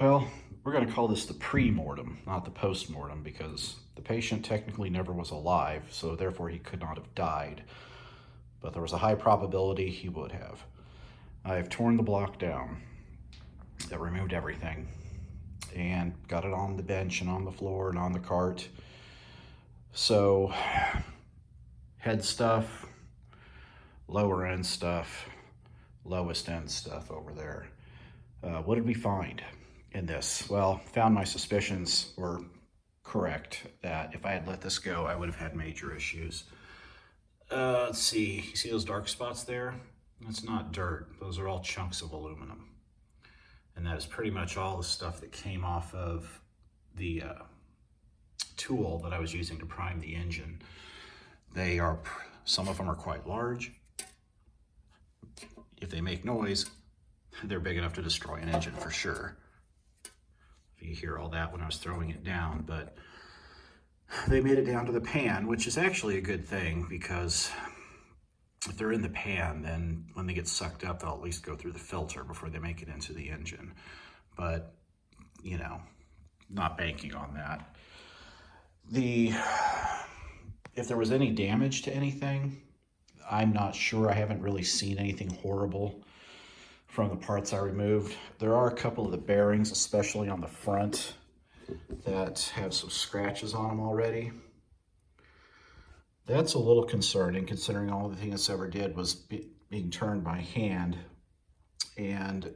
Well, we're going to call this the pre-mortem, not the post-mortem, because the patient technically never was alive, so therefore he could not have died. But there was a high probability he would have. I've torn the block down. That removed everything and got it on the bench and on the floor and on the cart. So, head stuff, lower end stuff, lowest end stuff over there. What did we find in this? Well, found my suspicions were correct, that if I had let this go, I would have had major issues. Let's see, you see those dark spots there? That's not dirt, those are all chunks of aluminum. And that is pretty much all the stuff that came off of the tool that I was using to prime the engine. Some of them are quite large. If they make noise, they're big enough to destroy an engine for sure. If you hear all that when I was throwing it down, but they made it down to the pan, which is actually a good thing, because if they're in the pan, then when they get sucked up, they'll at least go through the filter before they make it into the engine. But, you know, not banking on that. If there was any damage to anything, I'm not sure. I haven't really seen anything horrible from the parts I removed. There are a couple of the bearings, especially on the front, that have some scratches on them already. That's a little concerning, considering all the thing this ever did was being turned by hand. And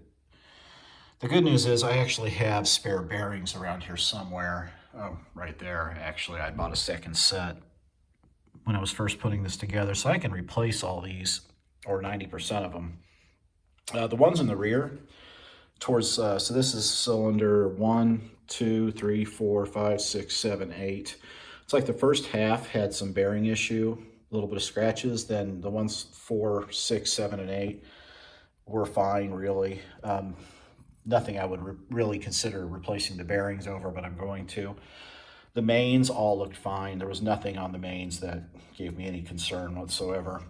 the good news is I actually have spare bearings around here somewhere. Oh, right there. Actually, I bought a second set when I was first putting this together, so I can replace all these, or 90% of them. The ones in the rear, so this is cylinder 1, 2, 3, 4, 5, 6, 7, 8. It's like the first half had some bearing issue, a little bit of scratches. Then the ones 4, 6, 7, and 8 were fine, really. Nothing I would really consider replacing the bearings over, but I'm going to. The mains all looked fine. There was nothing on the mains that gave me any concern whatsoever.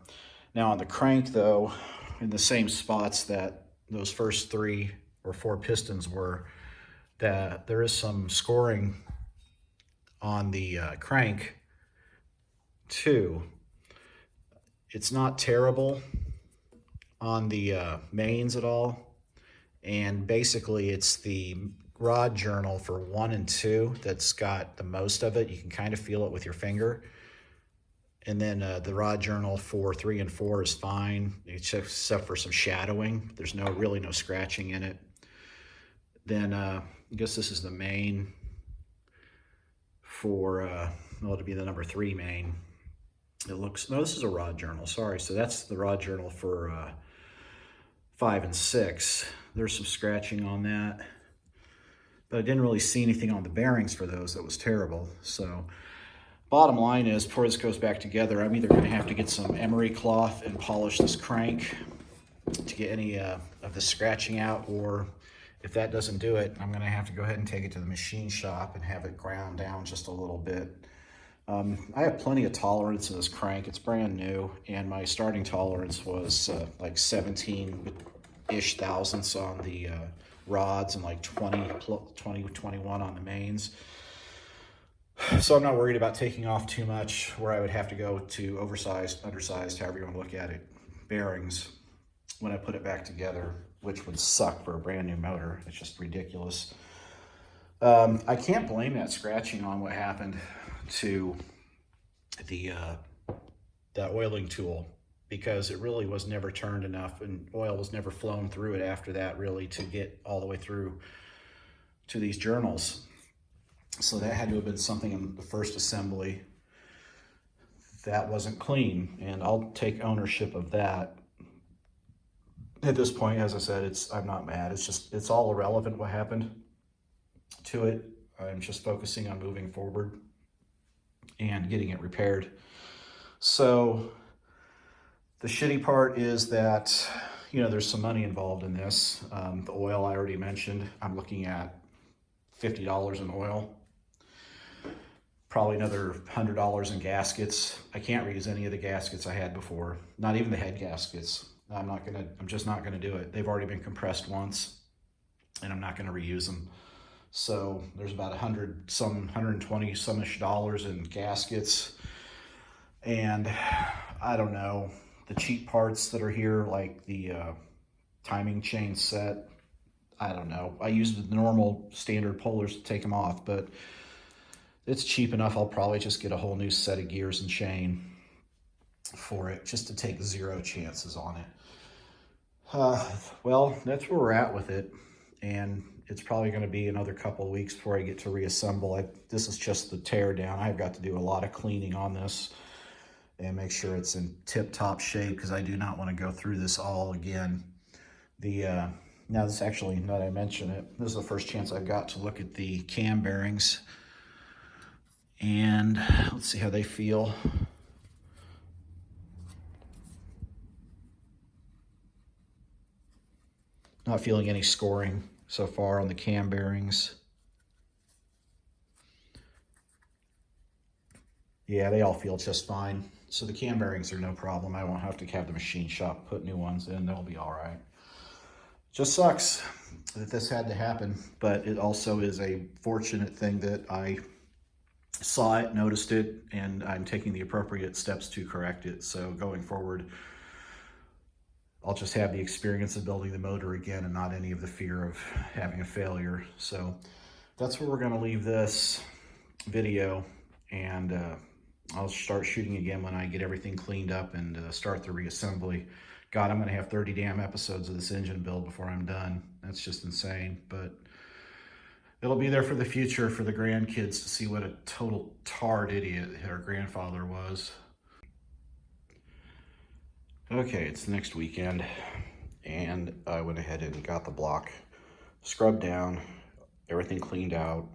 Now on the crank, though, in the same spots that those first 3 or 4 pistons were, that there is some scoring on the crank too. It's not terrible on the mains at all, and basically it's the rod journal for 1 and 2 that's got the most of it. You can kind of feel it with your finger. And then the rod journal for 3 and 4 is fine, except for some shadowing. There's really no scratching in it. Then I guess this is the main for, it'll be the number 3 main. No, this is a rod journal, sorry. So that's the rod journal for 5 and 6. There's some scratching on that, but I didn't really see anything on the bearings for those that was terrible. So bottom line is, before this goes back together, I'm either going to have to get some emery cloth and polish this crank to get any of the scratching out, or if that doesn't do it, I'm going to have to go ahead and take it to the machine shop and have it ground down just a little bit. I have plenty of tolerance in this crank. It's brand new, and my starting tolerance was like 17-ish thousandths on the rods and like 21 on the mains. So I'm not worried about taking off too much, where I would have to go to oversized, undersized, however you want to look at it, bearings when I put it back together, which would suck for a brand new motor. It's just ridiculous. I can't blame that scratching on what happened to the that oiling tool, because it really was never turned enough, and oil was never flown through it after that, really, to get all the way through to these journals. So that had to have been something in the first assembly that wasn't clean, and I'll take ownership of that. At this point, as I said, I'm not mad. It's all irrelevant what happened to it. I'm just focusing on moving forward and getting it repaired. So the shitty part is that, you know, there's some money involved in this. The oil I already mentioned, I'm looking at $50 in oil. Probably another $100 in gaskets. I can't reuse any of the gaskets I had before, not even the head gaskets. I'm just not gonna do it. They've already been compressed once, and I'm not gonna reuse them. So there's about 120 some-ish dollars in gaskets. And I don't know, the cheap parts that are here, like the timing chain set, I don't know. I used the normal standard pullers to take them off, but it's cheap enough. I'll probably just get a whole new set of gears and chain for it, just to take zero chances on it. Well, that's where we're at with it, and it's probably going to be another couple of weeks before I get to reassemble. This is just the tear down. I've got to do a lot of cleaning on this and make sure it's in tip-top shape, because I do not want to go through this all again. Now this actually, now that I mention it, this is the first chance I've got to look at the cam bearings, and let's see how they feel. Not feeling any scoring so far on the cam bearings. Yeah, they all feel just fine. So the cam bearings are no problem. I won't have to have the machine shop put new ones in. They'll be all right. Just sucks that this had to happen, but it also is a fortunate thing that I saw it, noticed it, and I'm taking the appropriate steps to correct it. So going forward, I'll just have the experience of building the motor again and not any of the fear of having a failure. So that's where we're going to leave this video, and I'll start shooting again when I get everything cleaned up and start the reassembly. God, I'm going to have 30 damn episodes of this engine build before I'm done. That's just insane, but it'll be there for the future for the grandkids to see what a total tard idiot her grandfather was. Okay, it's next weekend, and I went ahead and got the block scrubbed down, everything cleaned out,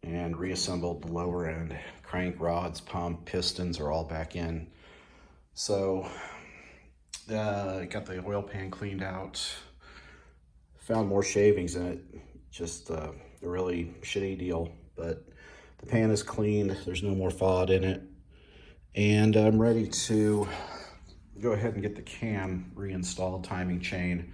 and reassembled the lower end. Crank rods, pump, pistons are all back in. So got the oil pan cleaned out, found more shavings in it, just a really shitty deal, but the pan is cleaned, there's no more FOD in it, and I'm ready to go ahead and get the cam reinstalled, timing chain,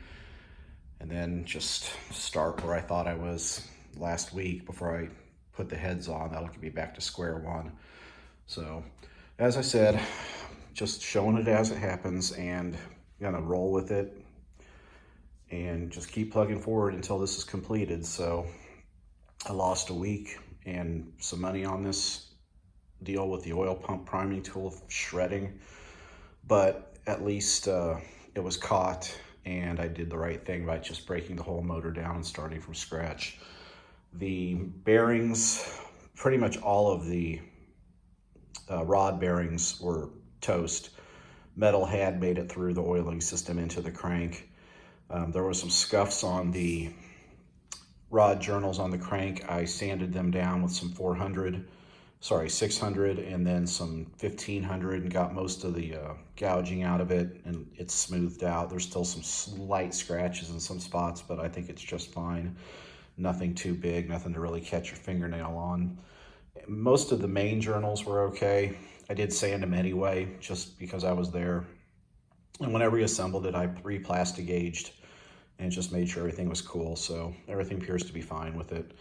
and then just start where I thought I was last week before I put the heads on. That'll get me back to square one. So as I said, just showing it as it happens, and gonna roll with it and just keep plugging forward until this is completed. So I lost a week and some money on this deal with the oil pump priming tool shredding, but at least it was caught, and I did the right thing by just breaking the whole motor down and starting from scratch. The bearings, pretty much all of the rod bearings were toast. Metal had made it through the oiling system into the crank. There was some scuffs on the rod journals on the crank. I sanded them down with some 600 and then some 1500, and got most of the gouging out of it, and it's smoothed out. There's still some slight scratches in some spots, but I think it's just fine. Nothing too big, nothing to really catch your fingernail on. Most of the main journals were okay. I did sand them anyway, just because I was there. And when I reassembled it, I re-plastigaged and just made sure everything was cool. So everything appears to be fine with it.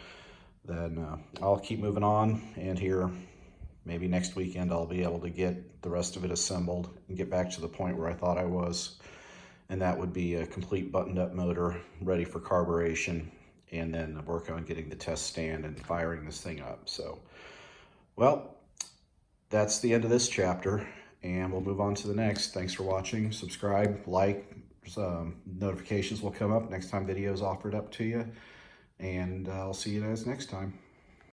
Then I'll keep moving on, and here, maybe next weekend, I'll be able to get the rest of it assembled and get back to the point where I thought I was. And that would be a complete buttoned up motor ready for carburation, and then work on getting the test stand and firing this thing up. So, well, that's the end of this chapter, and we'll move on to the next. Thanks for watching. Subscribe, like, notifications will come up next time videos offered up to you, and I'll see you guys next time.